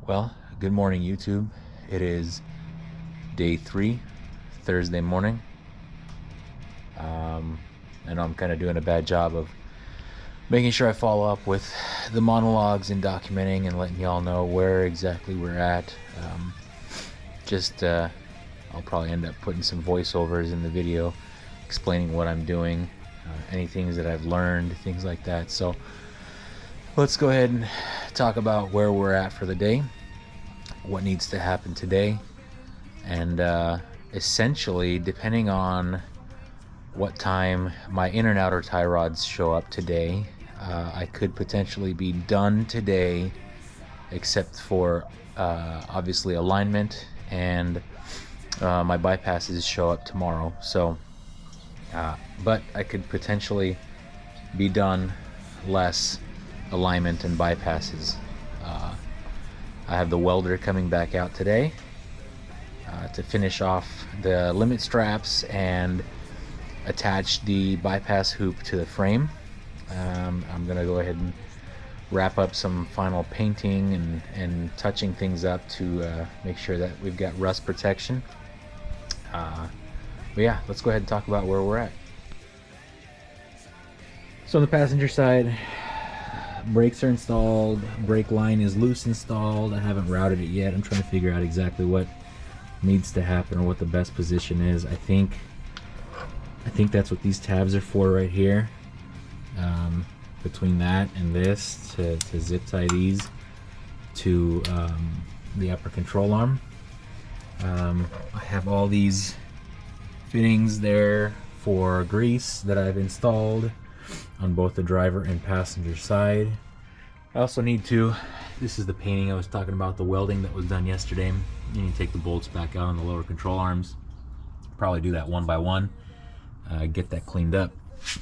Well, good morning, YouTube. It is day 3, Thursday morning. I know I'm kind of doing a bad job of making sure I follow up with the monologues and documenting and letting y'all know where exactly we're at. I'll probably end up putting some voiceovers in the video explaining what I'm doing, any things that I've learned, things like that. So let's go ahead and talk about where we're at for the day, what needs to happen today, and essentially, depending on what time my inner and outer tie rods show up today, I could potentially be done today, except for obviously alignment, and my bypasses show up tomorrow. So but I could potentially be done less alignment and bypasses. I have the welder coming back out today to finish off the limit straps and attach the bypass hoop to the frame. I'm gonna go ahead and wrap up some final painting and touching things up to make sure that we've got rust protection. But yeah, let's go ahead and talk about where we're at. So on the passenger side, brakes are installed, brake line is loose installed. I haven't routed it yet. I'm trying to figure out exactly what needs to happen or what the best position is. I think that's what these tabs are for right here. Between that and this to zip tie these to the upper control arm. I have all these fittings there for grease that I've installed on both the driver and passenger side. I also need to, this is the painting I was talking about, the welding that was done yesterday. You need to take the bolts back out on the lower control arms. Probably do that one by one. Get that cleaned up,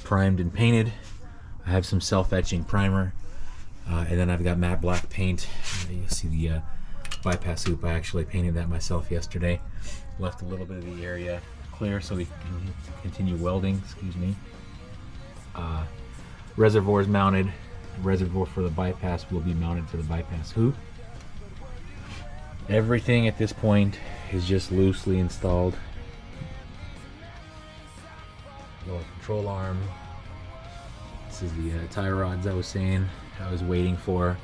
primed and painted. I have some self-etching primer, and then I've got matte black paint. You see the bypass hoop. I actually painted that myself yesterday. Left a little bit of the area clear so we can continue welding. Excuse me. Reservoir is mounted. The reservoir for the bypass will be mounted to the bypass hoop. Everything at this point is just loosely installed. Lower control arm. This is the tie rods I was saying I was waiting for.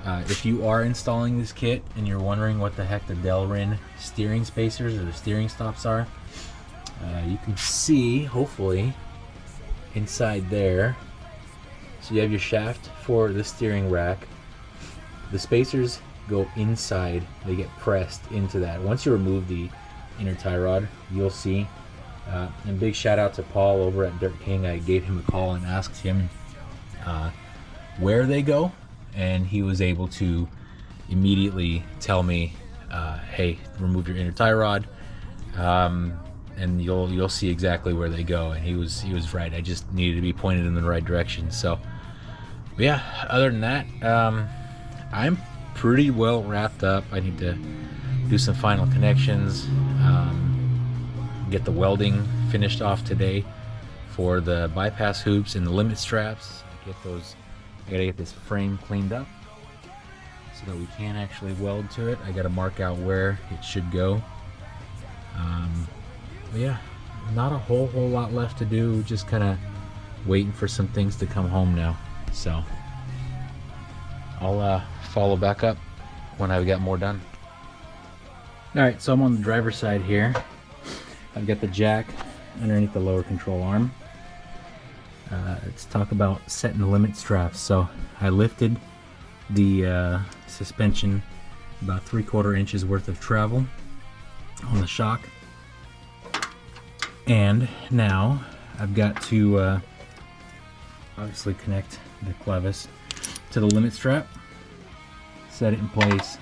If you are installing this kit and you're wondering what the heck the Delrin steering spacers or the steering stops are, you can see, hopefully, inside there. So you have your shaft for the steering rack. The spacers go inside, they get pressed into that. Once you remove the inner tie rod, you'll see. And big shout out to Paul over at Dirt King. I gave him a call and asked him where they go, and he was able to immediately tell me, hey, remove your inner tie rod, and you'll see exactly where they go. And he was right. I just needed to be pointed in the right direction. So yeah, other than that, I'm pretty well wrapped up. I need to do some final connections, get the welding finished off today for the bypass hoops and the limit straps. I gotta get this frame cleaned up so that we can actually weld to it. I gotta mark out where it should go. But yeah, not a whole lot left to do. Just kind of waiting for some things to come home now. So I'll follow back up when I've got more done. All right, so I'm on the driver's side here. I've got the jack underneath the lower control arm. Let's talk about setting the limit straps. So I lifted the suspension about 3/4 inches worth of travel on the shock, and now I've got to obviously connect the clevis to the limit strap, set it in place,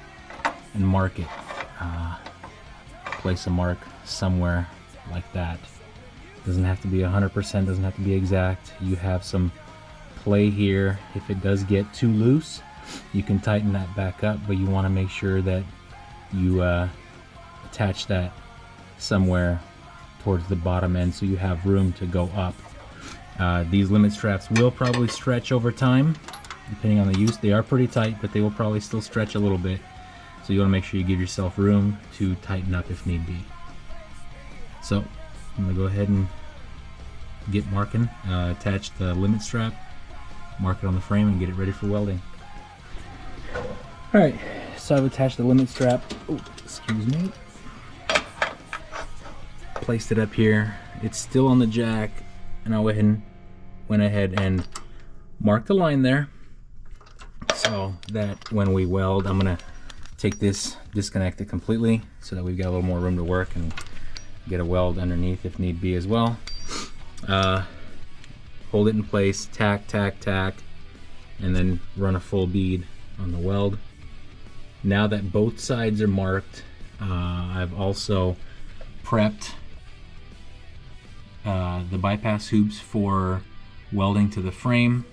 and mark it. Place a mark somewhere like that. Doesn't have to be 100%, doesn't have to be exact. You have some play here. If it does get too loose, you can tighten that back up, but you want to make sure that you attach that somewhere towards the bottom end so you have room to go up. These limit straps will probably stretch over time depending on the use. They are pretty tight, but they will probably still stretch a little bit. So you want to make sure you give yourself room to tighten up if need be. So I'm going to go ahead and get marking, attach the limit strap, mark it on the frame, and get it ready for welding. Alright, so I've attached the limit strap. Oh, excuse me. Placed it up here. It's still on the jack, and I went ahead and marked the line there, so that when we weld, I'm gonna take this, disconnect it completely, so that we've got a little more room to work and get a weld underneath if need be as well. Hold it in place, tack, tack, tack, and then run a full bead on the weld. Now that both sides are marked, I've also prepped the bypass hoops for welding to the frame.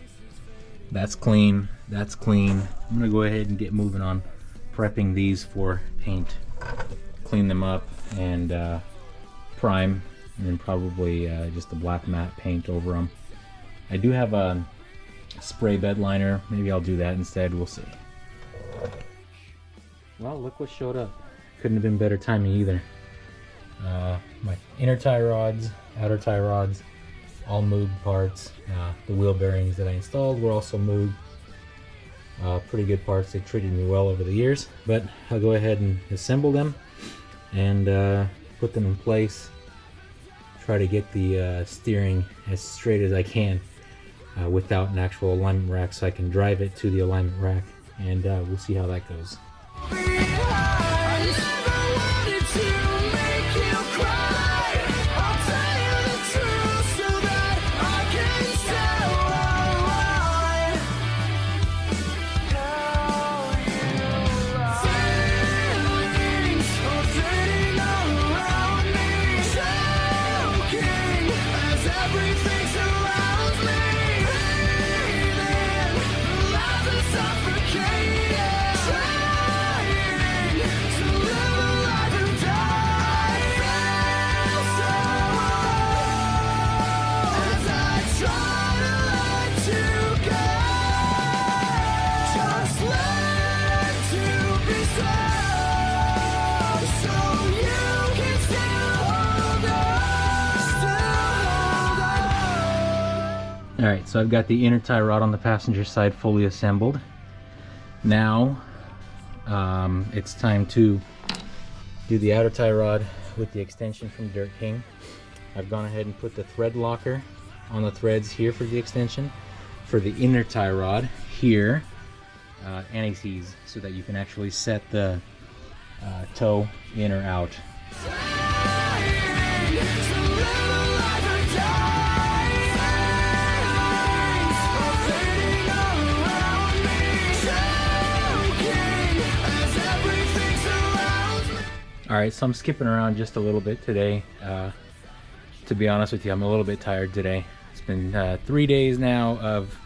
That's clean, that's clean. I'm gonna go ahead and get moving on prepping these for paint. Clean them up and prime, and then probably just a black matte paint over them. I do have a spray bed liner. Maybe I'll do that instead. We'll see. Well, look what showed up. Couldn't have been better timing either. My inner tie rods, outer tie rods, all moved parts. The wheel bearings that I installed were also moved. Pretty good parts. They treated me well over the years, but I'll go ahead and assemble them and put them in place. Try to get the steering as straight as I can without an actual alignment rack, so I can drive it to the alignment rack, and we'll see how that goes. Alright, so I've got the inner tie rod on the passenger side fully assembled. Now it's time to do the outer tie rod with the extension from Dirt King. I've gone ahead and put the thread locker on the threads here for the extension. For the inner tie rod here, anti-seize, so that you can actually set the toe in or out. Alright, so I'm skipping around just a little bit today. To be honest with you, I'm a little bit tired today. It's been 3 days now of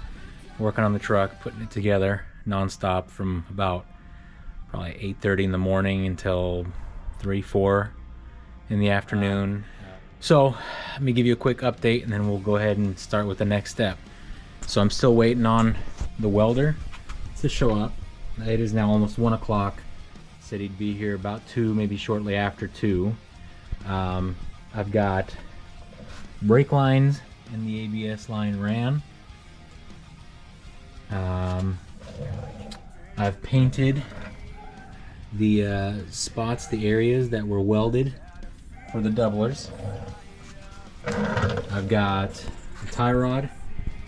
working on the truck, putting it together non-stop from about probably 8:30 in the morning until 3-4 in the afternoon. So let me give you a quick update, and then we'll go ahead and start with the next step. So I'm still waiting on the welder to show up. It is now almost 1 o'clock. Said he'd be here about 2, maybe shortly after 2. I've got brake lines and the ABS line ran. I've painted the spots, the areas that were welded for the doublers. I've got a tie rod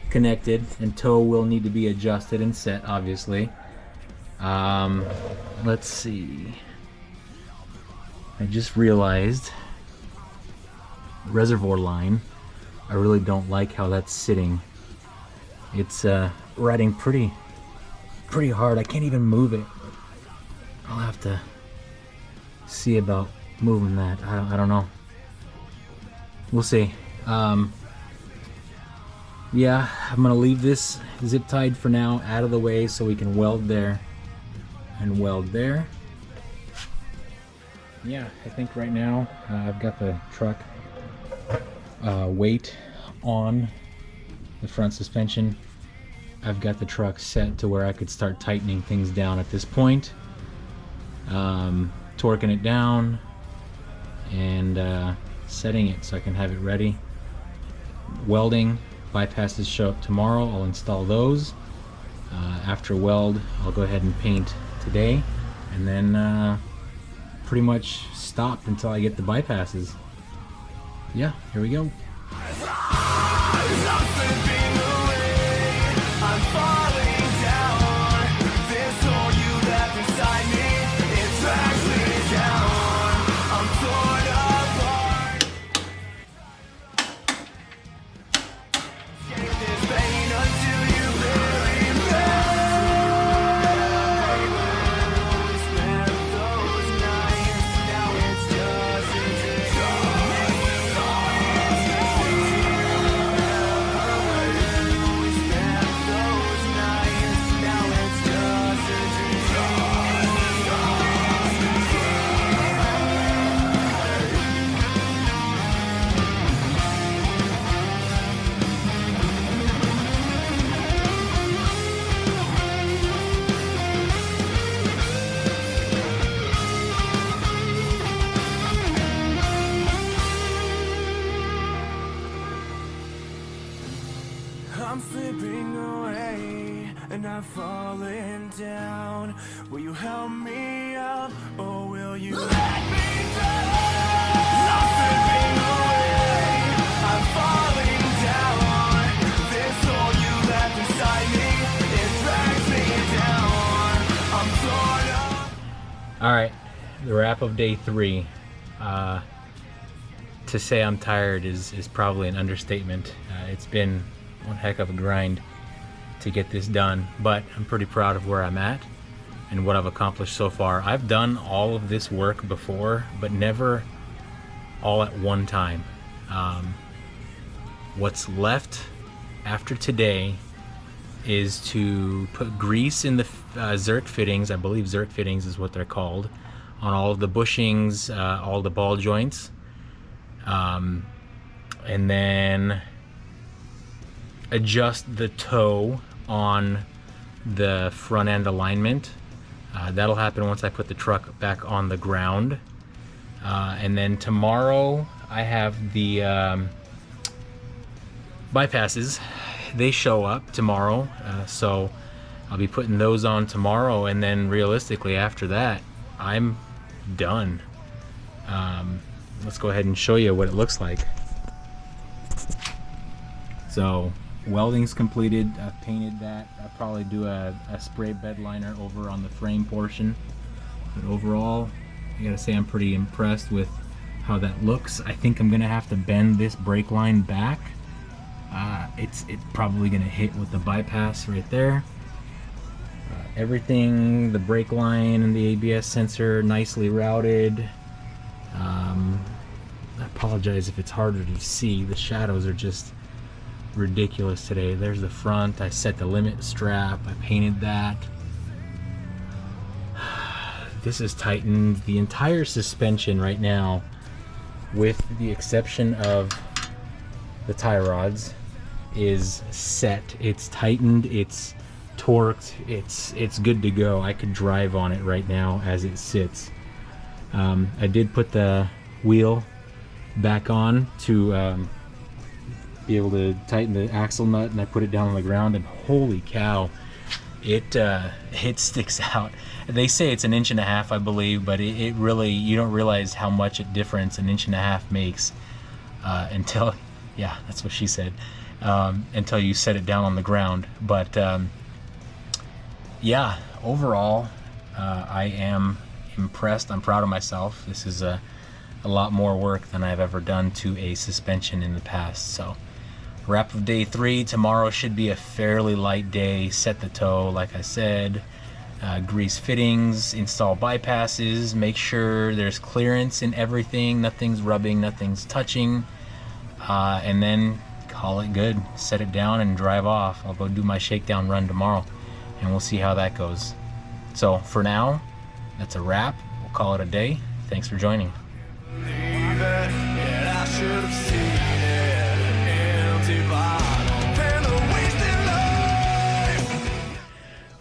connected, and toe will need to be adjusted and set, obviously. Let's see. I just realized reservoir line. I really don't like how that's sitting. It's riding pretty hard. I can't even move it. I'll have to see about moving that. I don't know. We'll see. Yeah, I'm gonna leave this zip tied for now out of the way so we can weld there and weld there. Yeah, I think right now I've got the truck weight on the front suspension. I've got the truck set to where I could start tightening things down at this point. torquing it down, and setting it so I can have it ready. Welding bypasses show up tomorrow. I'll install those. After weld, I'll go ahead and paint today, and then pretty much stop until I get the bypasses. Yeah, here we go. I'm slipping away and I'm falling down. Will you help me out or will you let me down? I'm slipping away, I'm falling down. This hole you left inside me, it drags me down. I'm torn up. Alright, the wrap of day 3. To say I'm tired is probably an understatement. It's been one heck of a grind to get this done, but I'm pretty proud of where I'm at and what I've accomplished so far. I've done all of this work before, but never all at one time. What's left after today is to put grease in the Zerk fittings. I believe Zerk fittings is what they're called, on all of the bushings, all the ball joints, and then adjust the toe on the front end alignment. That'll happen once I put the truck back on the ground. And then tomorrow I have the bypasses. They show up tomorrow, so I'll be putting those on tomorrow, and then realistically after that I'm done. Let's go ahead and show you what it looks like. So welding's completed. I've painted that. I'll probably do a spray bed liner over on the frame portion, but overall I gotta say I'm pretty impressed with how that looks. I think I'm gonna have to bend this brake line back. It's probably gonna hit with the bypass right there. Everything, the brake line and the ABS sensor, nicely routed. I apologize if it's harder to see. The shadows are just ridiculous today. There's the front. I set the limit strap. I painted that. This is tightened. The entire suspension right now, with the exception of the tie rods, is set. It's tightened. It's torqued. It's good to go. I could drive on it right now as it sits. I did put the wheel back on to be able to tighten the axle nut, and I put it down on the ground, and holy cow, it sticks out. They say it's 1.5 inches, I believe, but it really, you don't realize how much a difference 1.5 inches makes until, yeah, that's what she said, until you set it down on the ground. But yeah, overall I am impressed. I'm proud of myself. This is a lot more work than I've ever done to a suspension in the past. So wrap of day 3. Tomorrow should be a fairly light day. Set the toe, like I said, grease fittings, install bypasses, make sure there's clearance in everything, nothing's rubbing, nothing's touching, and then call it good. Set it down and drive off. I'll go do my shakedown run tomorrow, and we'll see how that goes. So for now, that's a wrap. We'll call it a day. Thanks for joining.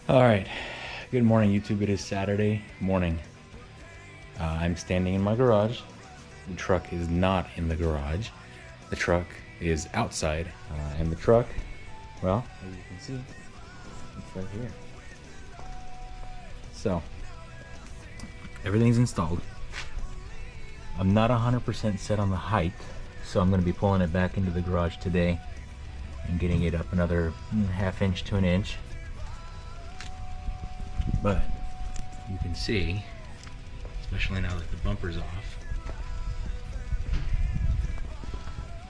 All right, good morning YouTube. It is Saturday morning. I'm standing in my garage. The truck is not in the garage. The truck is outside, and the truck, well, as you can see, it's right here. So, everything's installed. I'm not 100% set on the height, so I'm going to be pulling it back into the garage today and getting it up another ½ inch to an inch. But you can see, especially now that the bumper's off,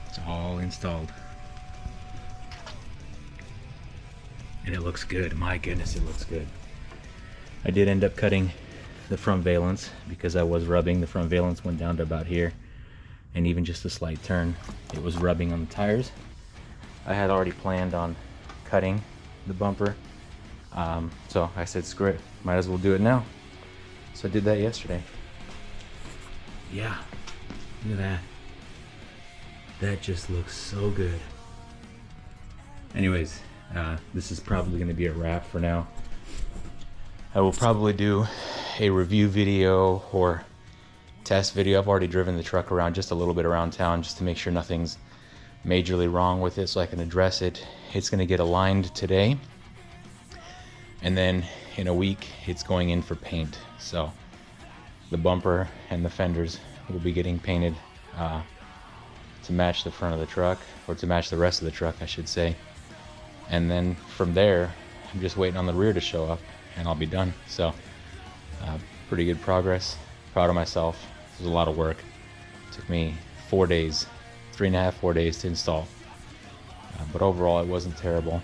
it's all installed. And it looks good. My goodness, it looks good. I did end up cutting the front valence because I was rubbing. The front valence went down to about here, and even just a slight turn, it was rubbing on the tires. I had already planned on cutting the bumper, so I said screw it, might as well do it now. So I did that yesterday. Yeah, look at that. That just looks so good. Anyways, this is probably going to be a wrap for now. I will probably do a review video or test video. I've already driven the truck around just a little bit around town just to make sure nothing's majorly wrong with it so I can address it. It's going to get aligned today, and then in a week it's going in for paint. So the bumper and the fenders will be getting painted to match the front of the truck, or to match the rest of the truck I should say. And then from there I'm just waiting on the rear to show up and I'll be done. So pretty good progress. Proud of myself. It was a lot of work. It took me 4 days, 3.5, 4 days to install. But overall it wasn't terrible.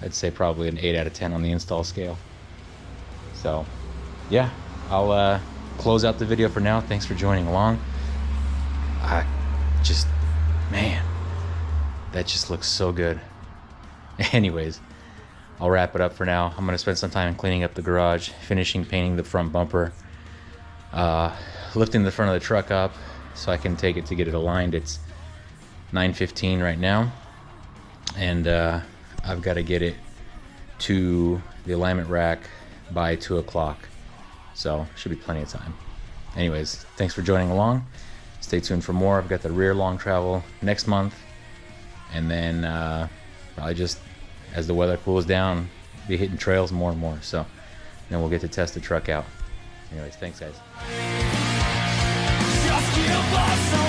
I'd say probably an 8 out of 10 on the install scale. So yeah, I'll close out the video for now. Thanks for joining along. Man, that just looks so good. Anyways, I'll wrap it up for now. I'm gonna spend some time cleaning up the garage, finishing painting the front bumper, lifting the front of the truck up so I can take it to get it aligned. It's 9:15 right now, and I've got to get it to the alignment rack by 2 o'clock, so should be plenty of time. Anyways, thanks for joining along. Stay tuned for more. I've got the rear long travel next month, and then probably just as the weather cools down, be hitting trails more and more. So then we'll get to test the truck out. Anyways, thanks guys. Just give us